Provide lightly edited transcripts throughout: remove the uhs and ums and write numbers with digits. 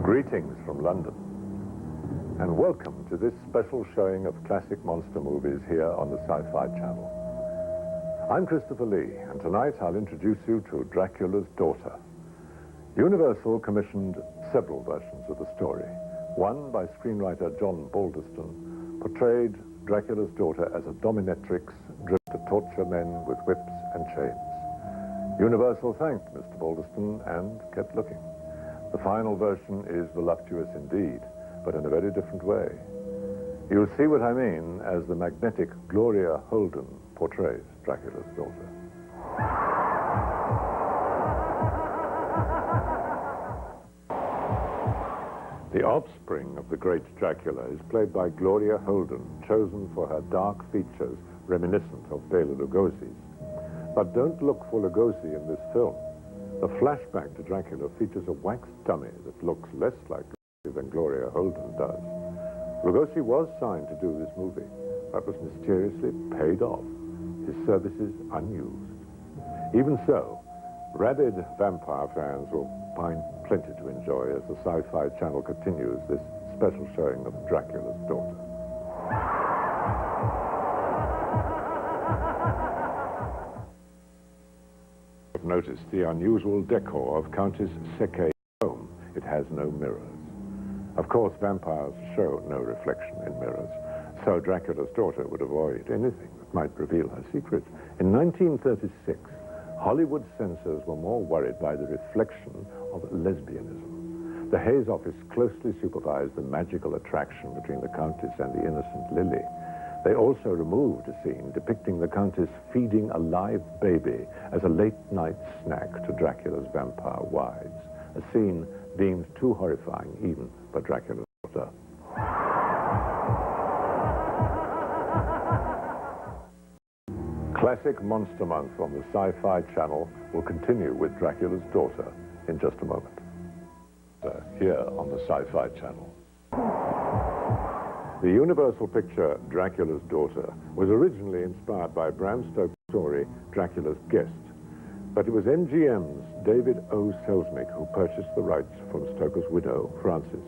Greetings from London, and welcome to this special showing of classic monster movies here on the Sci Fi Channel. I'm Christopher Lee, and tonight I'll introduce you to Dracula's Daughter. Universal commissioned several versions of the story. One, by screenwriter John Balderston, portrayed Dracula's daughter as a dominatrix driven to torture men with whips and chains. Universal thanked Mr. Balderston and kept looking. The final version is voluptuous indeed, but in a very different way. You'll see what I mean as the magnetic Gloria Holden portrays Dracula's daughter. The offspring of the great Dracula is played by Gloria Holden, chosen for her dark features reminiscent of Bela Lugosi's. But don't look for Lugosi in this film. The flashback to Dracula features a wax dummy that looks less like Lugosi than Gloria Holden does. Lugosi was signed to do this movie, but was mysteriously paid off, his services unused. Even so, rabid vampire fans will find plenty to enjoy as the Sci-Fi Channel continues this special showing of Dracula's Daughter. I've noticed the unusual decor of Countess Sekei's home. It has no mirrors. Of course, vampires show no reflection in mirrors, so Dracula's daughter would avoid anything that might reveal her secret. In 1936, Hollywood censors were more worried by the reflection of lesbianism. The Hayes office closely supervised the magical attraction between the Countess and the innocent Lily. They also removed a scene depicting the Countess feeding a live baby as a late-night snack to Dracula's vampire wives, a scene deemed too horrifying even for Dracula's daughter. Classic Monster Month on the Sci-Fi Channel will continue with Dracula's Daughter in just a moment. Here on the Sci-Fi Channel. The Universal picture Dracula's Daughter was originally inspired by Bram Stoker's story Dracula's Guest, but it was MGM's David O. Selznick who purchased the rights from Stoker's widow, Frances.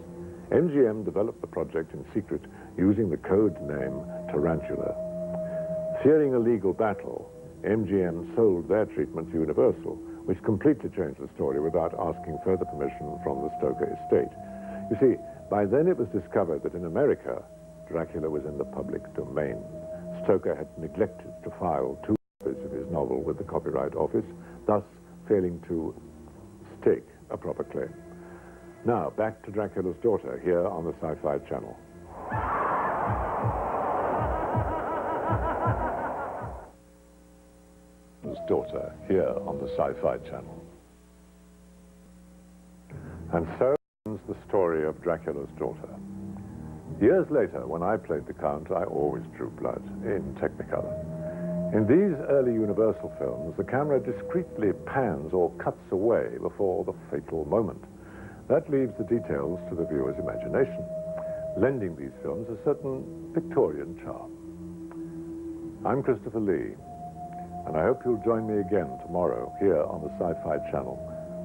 MGM developed the project in secret using the code name Tarantula. Fearing a legal battle, MGM sold their treatment to Universal, which completely changed the story without asking further permission from the Stoker estate. You see, by then it was discovered that in America, Dracula was in the public domain. Stoker had neglected to file 2 copies of his novel with the Copyright Office, thus failing to stake a proper claim. Now, back to Dracula's Daughter here on the Sci-Fi Channel. Daughter here on the Sci-Fi Channel. And so ends the story of Dracula's Daughter. Years later, when I played the Count, I always drew blood in Technicolor. In these early Universal films, the camera discreetly pans or cuts away before the fatal moment. That leaves the details to the viewer's imagination, lending these films a certain Victorian charm. I'm Christopher Lee, and I hope you'll join me again tomorrow here on the Sci-Fi Channel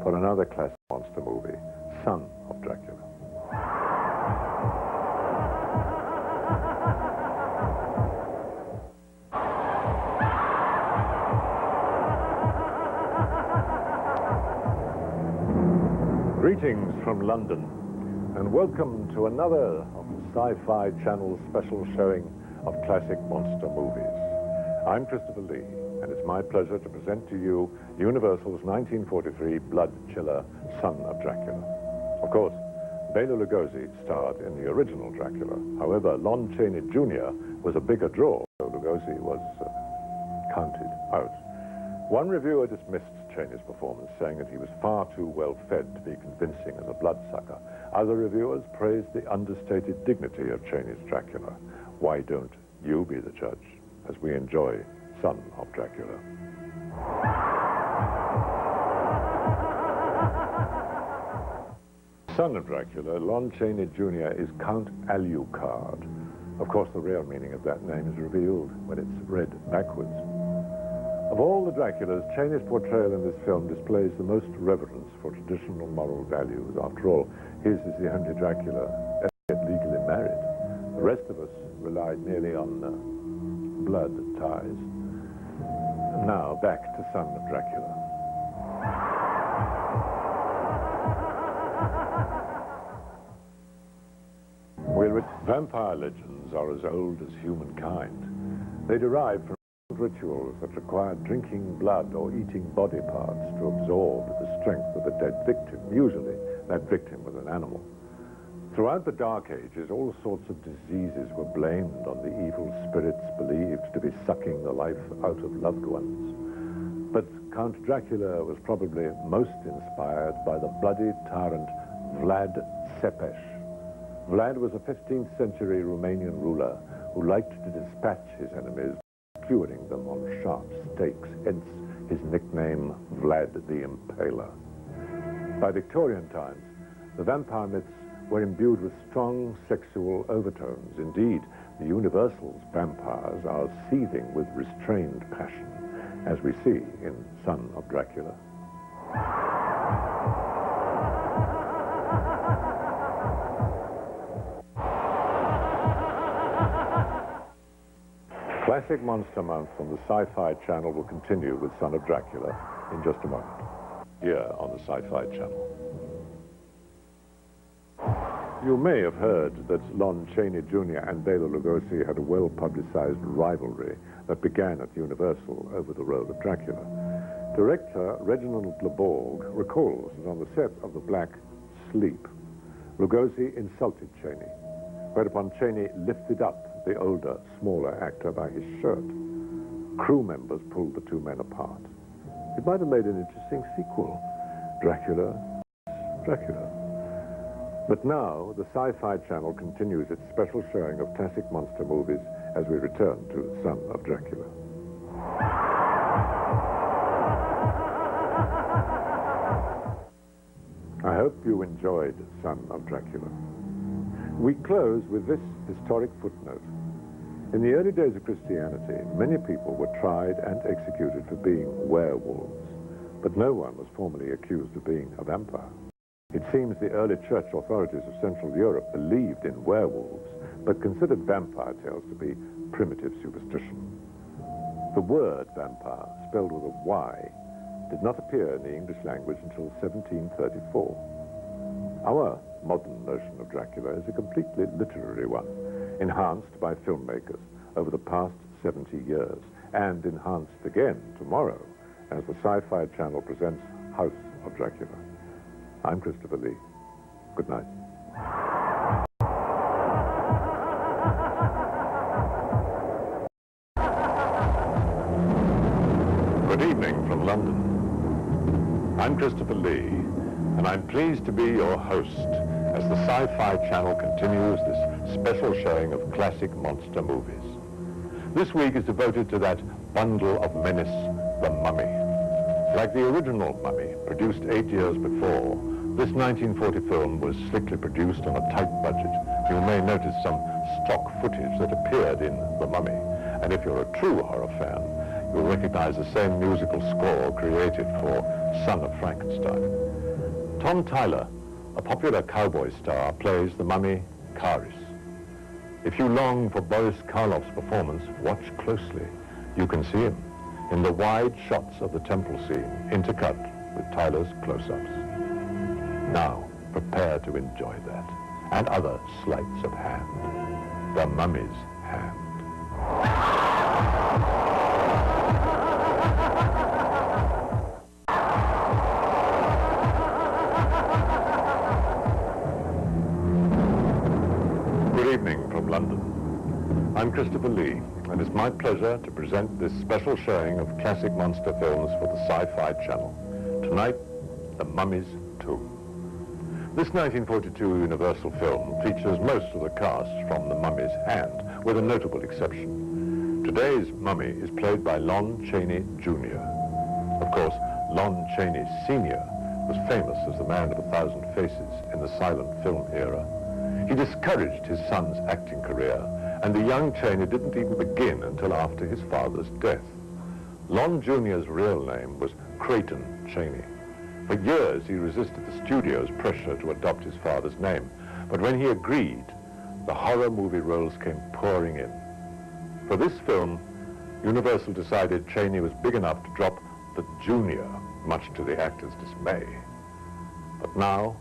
for another classic monster movie, Son of Dracula. Greetings from London, and welcome to another of the Sci-Fi Channel's special showing of classic monster movies. I'm Christopher Lee, and it's my pleasure to present to you Universal's 1943 blood chiller, Son of Dracula. Of course, Bela Lugosi starred in the original Dracula. However, Lon Chaney Jr. was a bigger draw, so Lugosi was counted out. One reviewer dismissed Chaney's performance, saying that he was far too well fed to be convincing as a bloodsucker. Other reviewers praised the understated dignity of Chaney's Dracula. Why don't you be the judge as we enjoy Son of Dracula? Son of Dracula, Lon Chaney Jr. is Count Alucard. Of course, the real meaning of that name is revealed when it's read backwards. Of all the Draculas, Chaney's portrayal in this film displays the most reverence for traditional moral values. After all, his is the only Dracula ever get legally married. The rest of us relied merely on blood ties. And now, back to Son of Dracula. Vampire legends are as old as humankind. They derive from rituals that required drinking blood or eating body parts to absorb the strength of a dead victim. Usually, that victim was an animal. Throughout the Dark Ages, all sorts of diseases were blamed on the evil spirits believed to be sucking the life out of loved ones. But Count Dracula was probably most inspired by the bloody tyrant Vlad Tepes. Vlad was a 15th century Romanian ruler who liked to dispatch his enemies, skewering them on sharp stakes, hence his nickname Vlad the Impaler. By Victorian times, the vampire myths were imbued with strong sexual overtones. Indeed, the Universal's vampires are seething with restrained passion, as we see in Son of Dracula. Classic Monster Month on the Sci Fi Channel will continue with Son of Dracula in just a moment, here on the Sci Fi Channel. You may have heard that Lon Chaney Jr. and Bela Lugosi had a well-publicized rivalry that began at Universal over the role of Dracula. Director Reginald Leborg recalls that on the set of The Black Sleep, Lugosi insulted Chaney, whereupon Chaney lifted up the older, smaller actor by his shirt. Crew members pulled the two men apart. It might have made an interesting sequel, Dracula. But now, the Sci-Fi Channel continues its special showing of classic monster movies as we return to Son of Dracula. I hope you enjoyed Son of Dracula. We close with this historic footnote. In the early days of Christianity, many people were tried and executed for being werewolves, but no one was formally accused of being a vampire. It seems the early church authorities of Central Europe believed in werewolves, but considered vampire tales to be primitive superstition. The word vampire, spelled with a Y, did not appear in the English language until 1734. Our modern notion of Dracula is a completely literary one, enhanced by filmmakers over the past 70 years, and enhanced again tomorrow as the Sci-Fi Channel presents House of Dracula. I'm Christopher Lee. Good night. Good evening from London. I'm Christopher Lee, and I'm pleased to be your host as the Sci-Fi Channel continues this special showing of classic monster movies. This week is devoted to that bundle of menace, The Mummy. Like the original Mummy, produced 8 years before, this 1940 film was slickly produced on a tight budget. You may notice some stock footage that appeared in The Mummy, and if you're a true horror fan, you'll recognize the same musical score created for Son of Frankenstein. Tom Tyler, a popular cowboy star, plays the mummy Caris. If you long for Boris Karloff's performance, watch closely. You can see him in the wide shots of the temple scene, intercut with Tyler's close-ups. Now, prepare to enjoy that, and other sleights of hand. The Mummy's Hand. Good evening from London. I'm Christopher Lee, and it's my pleasure to present this special showing of classic monster films for the Sci-Fi Channel. Tonight, The Mummy's Tomb. This 1942 Universal film features most of the cast from The Mummy's Hand, with a notable exception. Today's mummy is played by Lon Chaney Jr. Of course, Lon Chaney Sr. was famous as the man of 1,000 faces in the silent film era. He discouraged his son's acting career, and the young Chaney didn't even begin until after his father's death. Lon Jr.'s real name was Creighton Chaney. For years, he resisted the studio's pressure to adopt his father's name. But when he agreed, the horror movie roles came pouring in. For this film, Universal decided Chaney was big enough to drop the Junior, much to the actor's dismay. But now,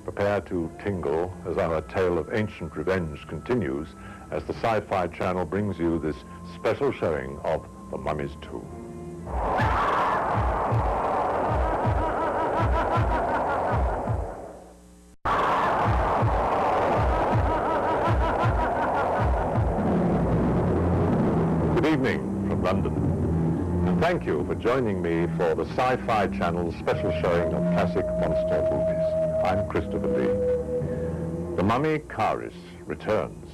prepare to tingle as our tale of ancient revenge continues as the Sci Fi Channel brings you this special showing of The Mummy's Tomb. Good evening from London, and thank you for joining me for the Sci Fi Channel's special showing of classic monster movies. I'm Christopher Lee. The Mummy Caris returns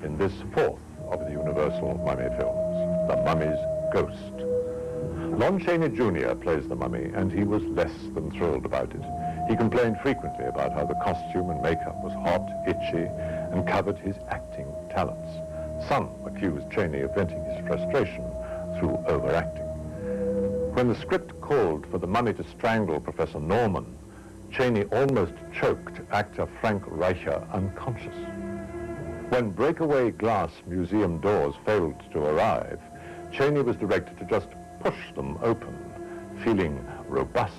in this fourth of the Universal Mummy films, The Mummy's Ghost. Lon Chaney Jr. plays the mummy, and he was less than thrilled about it. He complained frequently about how the costume and makeup was hot, itchy, and covered his acting talents. Some accused Chaney of venting his frustration through overacting. When the script called for the mummy to strangle Professor Norman, Chaney almost choked actor Frank Reicher unconscious. When breakaway glass museum doors failed to arrive, Chaney was directed to just push them open. Feeling robust,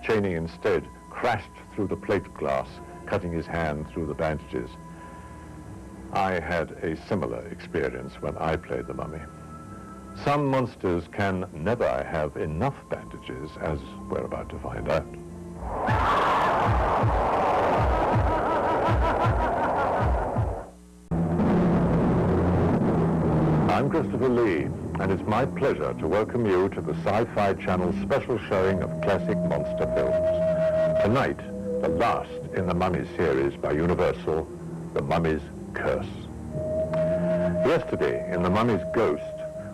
Chaney instead crashed through the plate glass, cutting his hand through the bandages. I had a similar experience when I played the mummy. Some monsters can never have enough bandages, as we're about to find out. I'm Christopher Lee, and it's my pleasure to welcome you to the Sci Fi Channel's special showing of classic monster films. Tonight, the last in the Mummy series by Universal, The Mummy's Curse. Yesterday, in The Mummy's Ghost,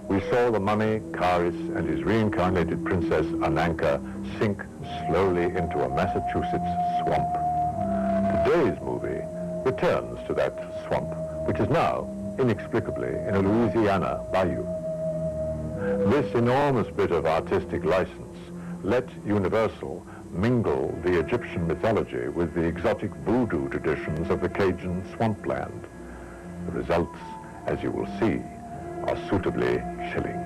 we saw the mummy, Caris, and his reincarnated princess, Ananka, sink slowly into a Massachusetts swamp. Today's movie returns to that swamp, which is now, inexplicably, in a Louisiana bayou. This enormous bit of artistic license let Universal mingle the Egyptian mythology with the exotic voodoo traditions of the Cajun swampland. The results, as you will see, are suitably chilling.